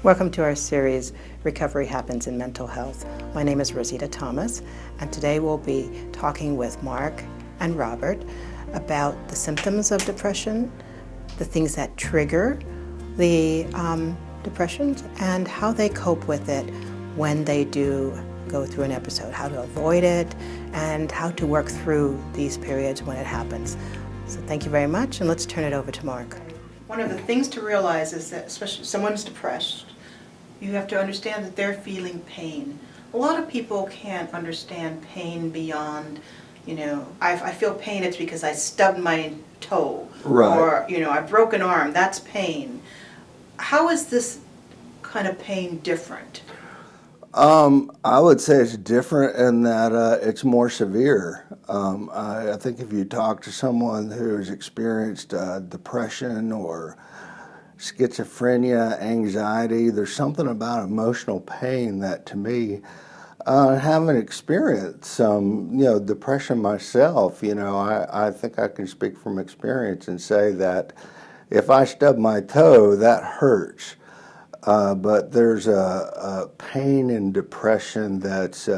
Welcome to our series, Recovery Happens in Mental Health. My name is Rosita Thomas, and today we'll be talking with Mark and Robert about the symptoms of depression, the things that trigger the depression, and how they cope with it when they do go through an episode, how to avoid it, and how to work through these periods when it happens. So thank you very much, and let's turn it over to Mark. One of the things to realize is that, especially if someone's depressed, you have to understand that they're feeling pain. A lot of people can't understand pain beyond, I feel pain, it's because I stubbed my toe. Right. Or, I broke an arm, that's pain. How is this kind of pain different? I would say it's different in that it's more severe. I think if you talk to someone who's experienced depression or schizophrenia, anxiety, there's something about emotional pain that, to me, I haven't experienced some, depression myself. I think I can speak from experience and say that if I stub my toe, that hurts. But there's a pain and depression that's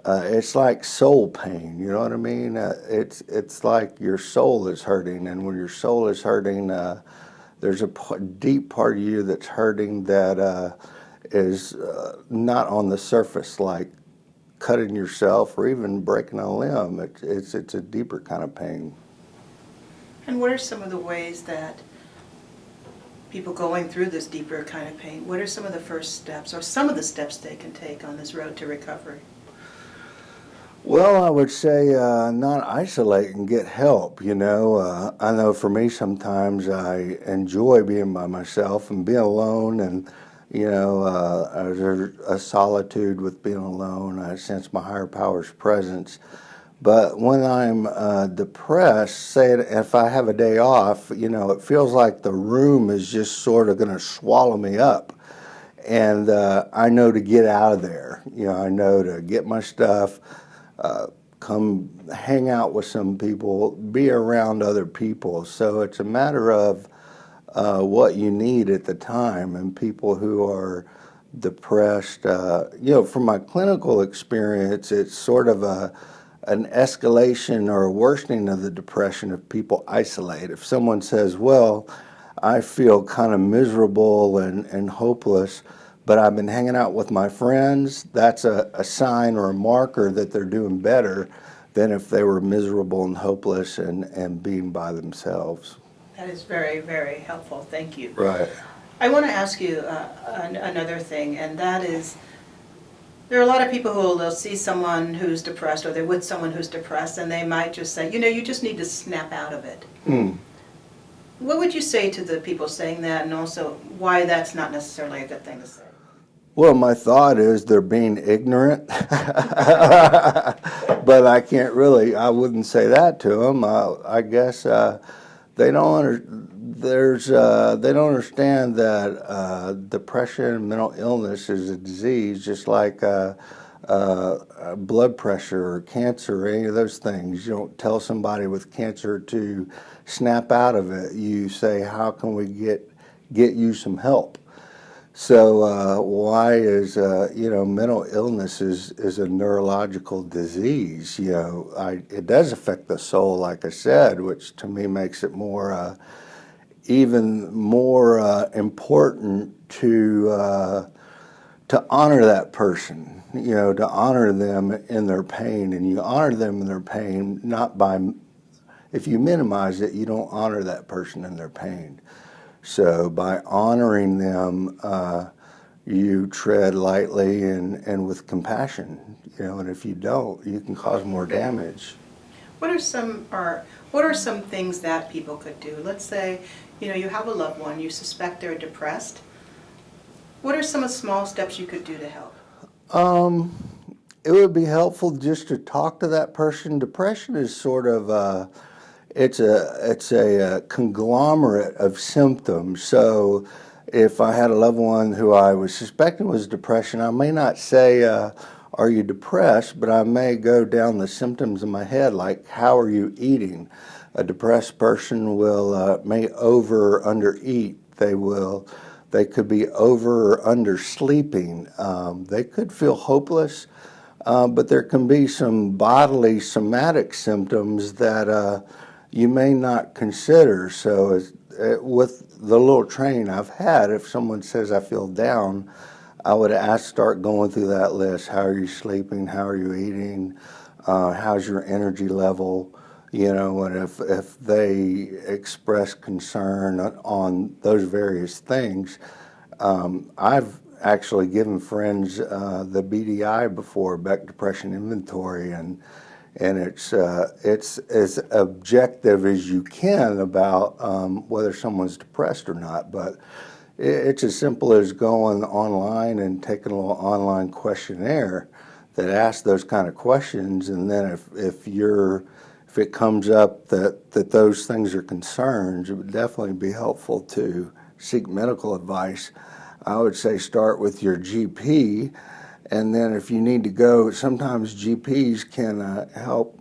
it's like soul pain. You know what I mean? It's like your soul is hurting, and when your soul is hurting, there's a deep part of you that's hurting that is not on the surface, like cutting yourself or even breaking a limb. It's a deeper kind of pain. And what are some of the ways that people going through this deeper kind of pain, what are some of the first steps or some of the steps they can take on this road to recovery? Well, I would say not isolate and get help, I know for me sometimes I enjoy being by myself and being alone, and, there's a solitude with being alone. I sense my higher power's presence. But when I'm depressed, say if I have a day off, it feels like the room is just sort of going to swallow me up. And I know to get out of there. I know to get my stuff, come hang out with some people, be around other people. So it's a matter of what you need at the time. And people who are depressed, from my clinical experience, it's sort of an escalation or a worsening of the depression if people isolate. If someone says, well, I feel kind of miserable and hopeless, but I've been hanging out with my friends, that's a sign or a marker that they're doing better than if they were miserable and hopeless and being by themselves. That is very, very helpful. Thank you. Right. I want to ask you another thing, and that is, there are a lot of people who will see someone who's depressed, or they're with someone who's depressed, and they might just say, you just need to snap out of it. What would you say to the people saying that, and also why that's not necessarily a good thing to say? Well, my thought is they're being ignorant, but I wouldn't say that to them. I guess they don't understand that depression, mental illness is a disease, just like blood pressure or cancer or any of those things. You don't tell somebody with cancer to snap out of it. You say, how can we get you some help? So why is, mental illness is a neurological disease. It does affect the soul, like I said, which to me makes it more, even more important to honor that person, to honor them in their pain. And you honor them in their pain not by, if you minimize it, you don't honor that person in their pain. So by honoring them, you tread lightly and with compassion, and if you don't, you can cause more damage. What are some things that people could do? Let's say, you have a loved one, you suspect they're depressed. What are some of the small steps you could do to help? It would be helpful just to talk to that person. Depression is sort of it's a conglomerate of symptoms. So if I had a loved one who I was suspecting was depression, I may not say, are you depressed? But I may go down the symptoms in my head, like how are you eating? A depressed person may over or under eat. They will They could be over or under sleeping. They could feel hopeless, but there can be some bodily somatic symptoms that you may not consider. So with the little training I've had, if someone says I feel down, I would start going through that list. How are you sleeping? How are you eating? How's your energy level? You know, and if they express concern on those various things, I've actually given friends the BDI before, Beck Depression Inventory, and it's as objective as you can about whether someone's depressed or not. But it's as simple as going online and taking a little online questionnaire that asks those kind of questions, and then if it comes up that those things are concerns, it would definitely be helpful to seek medical advice. I would say start with your GP, and then if you need to go, sometimes GPs can help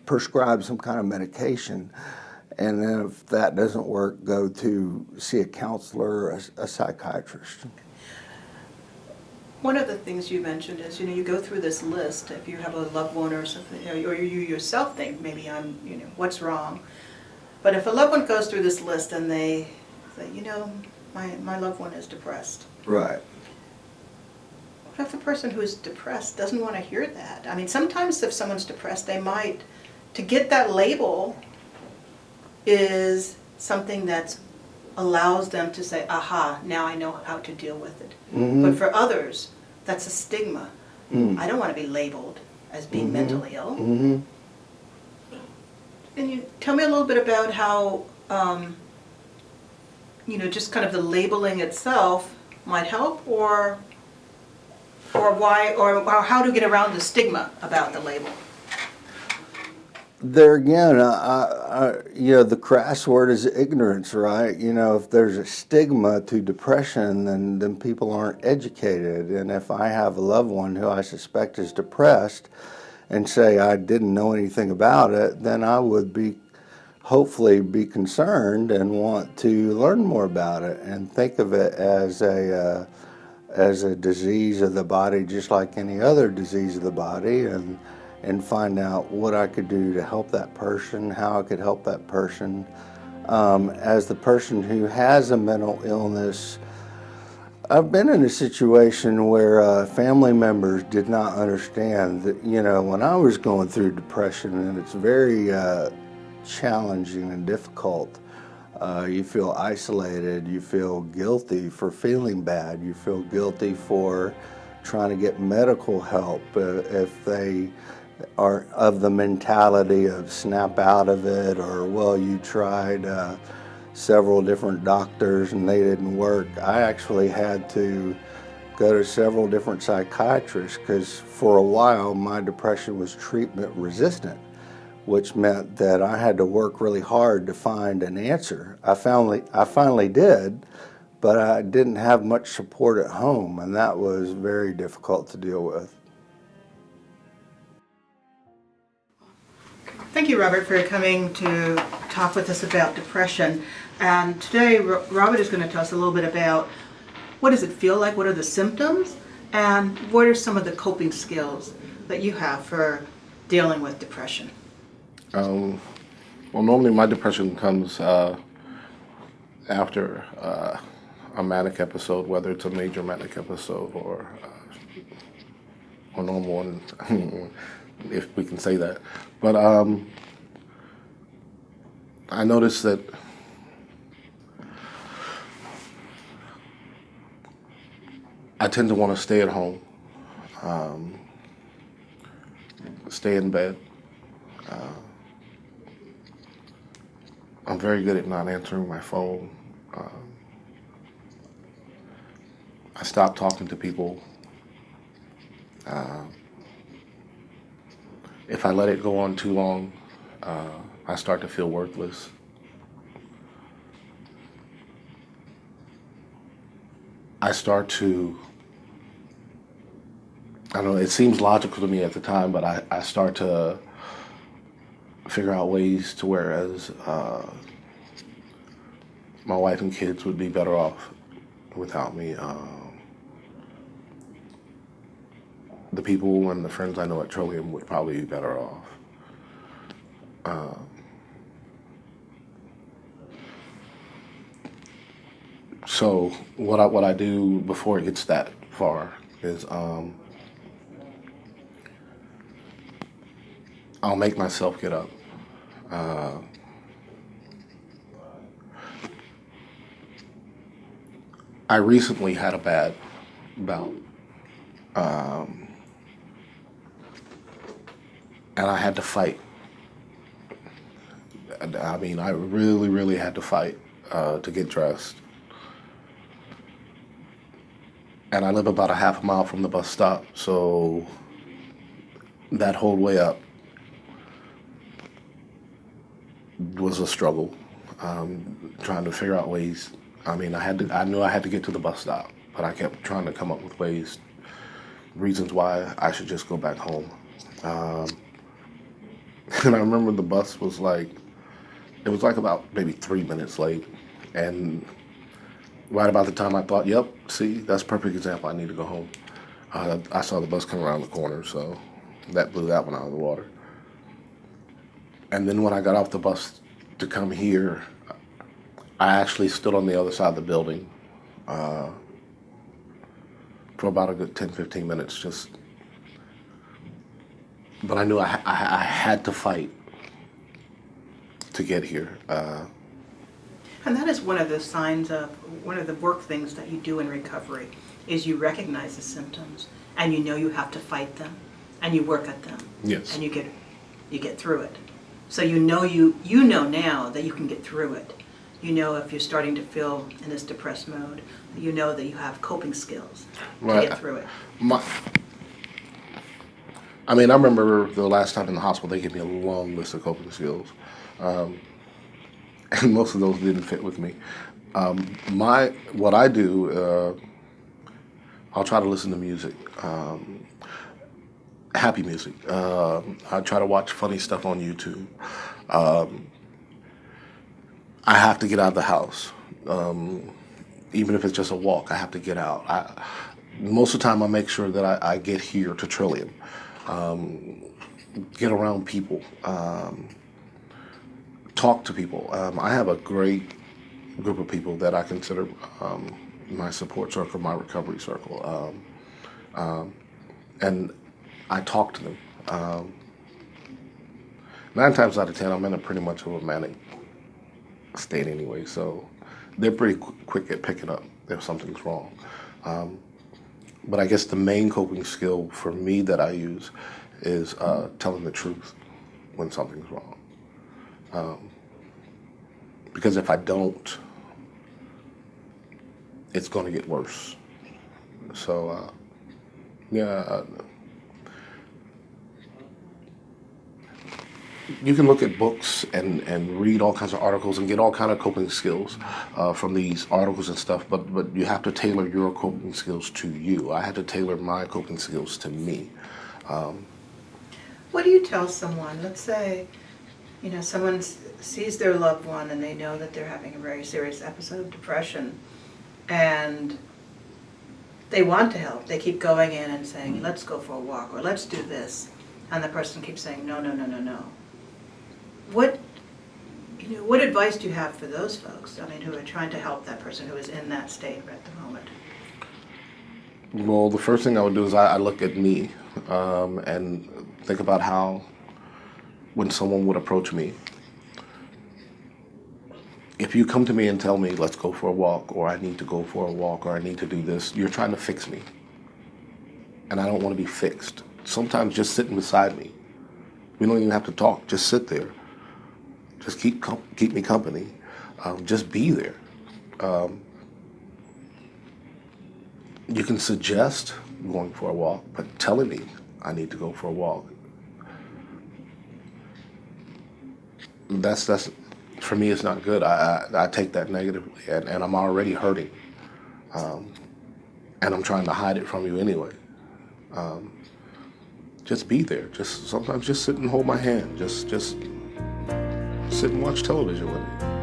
prescribe some kind of medication. And then if that doesn't work, go to see a counselor or a psychiatrist. One of the things you mentioned is, you go through this list if you have a loved one or something, or you yourself think maybe what's wrong. But if a loved one goes through this list and they say, my loved one is depressed. Right. What if a person who is depressed doesn't want to hear that? I mean, sometimes if someone's depressed, they might, to get that label is something that allows them to say, aha, now I know how to deal with it. Mm-hmm. But for others, that's a stigma. Mm. I don't want to be labeled as being Mm-hmm. mentally ill. Mm-hmm. Can you tell me a little bit about how, just kind of the labeling itself might help, or why, or how to get around the stigma about the label? There again, the crass word is ignorance, right? If there's a stigma to depression, then people aren't educated. And if I have a loved one who I suspect is depressed and say I didn't know anything about it, then I would hopefully be concerned and want to learn more about it and think of it as a disease of the body, just like any other disease of the body, and find out what I could do to help that person, how I could help that person. As the person who has a mental illness, I've been in a situation where family members did not understand that, when I was going through depression, and it's very challenging and difficult. You feel isolated, you feel guilty for feeling bad, you feel guilty for trying to get medical help if they are of the mentality of snap out of it, or, well, you tried several different doctors and they didn't work. I actually had to go to several different psychiatrists because for a while my depression was treatment resistant, which meant that I had to work really hard to find an answer. I finally did, but I didn't have much support at home, and that was very difficult to deal with. Thank you, Robert, for coming to talk with us about depression. And today, Robert is going to tell us a little bit about what does it feel like, what are the symptoms, and what are some of the coping skills that you have for dealing with depression. Well, normally my depression comes after a manic episode, whether it's a major manic episode or a normal one, if we can say that. But I noticed that I tend to want to stay at home, stay in bed. I'm very good at not answering my phone. I stop talking to people. If I let it go on too long, I start to feel worthless. I start to, I don't know, it seems logical to me at the time, but I start to figure out ways to whereas my wife and kids would be better off without me. The people and the friends I know at Trillium would probably be better off. So what I do before it gets that far is I'll make myself get up. I recently had a bad bout, and I had to fight. I mean, I really, really had to fight to get dressed. And I live about a half a mile from the bus stop, so that whole way up was a struggle. Trying to figure out ways. I mean, I knew I had to get to the bus stop, but I kept trying to come up with reasons why I should just go back home. And I remember the bus was like about maybe 3 minutes late, and right about the time I thought, yep, see, that's a perfect example, I need to go home. I saw the bus come around the corner, so that blew that one out of the water. And then when I got off the bus to come here, I actually stood on the other side of the building for about a good 10, 15 minutes, but I knew I had to fight to get here. And that is one of the signs of, one of the work things that you do in recovery, is you recognize the symptoms and you know you have to fight them and you work at them. Yes. And you get through it. So you know now that you can get through it. You know if you're starting to feel in this depressed mode, you know that you have coping skills to get through it. I mean, I remember the last time in the hospital, they gave me a long list of coping skills. And most of those didn't fit with me. What I do, I'll try to listen to music, happy music. I try to watch funny stuff on YouTube. I have to get out of the house. Even if it's just a walk, I have to get out. Most of the time I make sure that I get here to Trillium, get around people, talk to people. I have a great group of people that I consider my support circle, my recovery circle. And I talk to them. 9 times out of 10, I'm in a pretty much of a manic state anyway, so they're pretty quick at picking up if something's wrong. But I guess the main coping skill for me that I use is telling the truth when something's wrong. Because if I don't, it's going to get worse. So, you can look at books and read all kinds of articles and get all kinds of coping skills from these articles and stuff, but you have to tailor your coping skills to you. I had to tailor my coping skills to me. What do you tell someone? Let's say, someone sees their loved one and they know that they're having a very serious episode of depression, and they want to help. They keep going in and saying, let's go for a walk, or let's do this. And the person keeps saying, no, no, no, no, no. What advice do you have for those folks, who are trying to help that person who is in that state at the moment? Well, the first thing I would do is I look at me and think about how, when someone would approach me, if you come to me and tell me, let's go for a walk, or I need to go for a walk, or I need to do this, you're trying to fix me. And I don't want to be fixed. Sometimes just sitting beside me. We don't even have to talk. Just sit there. Just keep me company. Just be there. You can suggest going for a walk, but telling me I need to go for a walk, that's for me, it's not good. I take that negatively, and I'm already hurting, and I'm trying to hide it from you anyway. Just be there. Sometimes just sit and hold my hand. Just sit and watch television with me.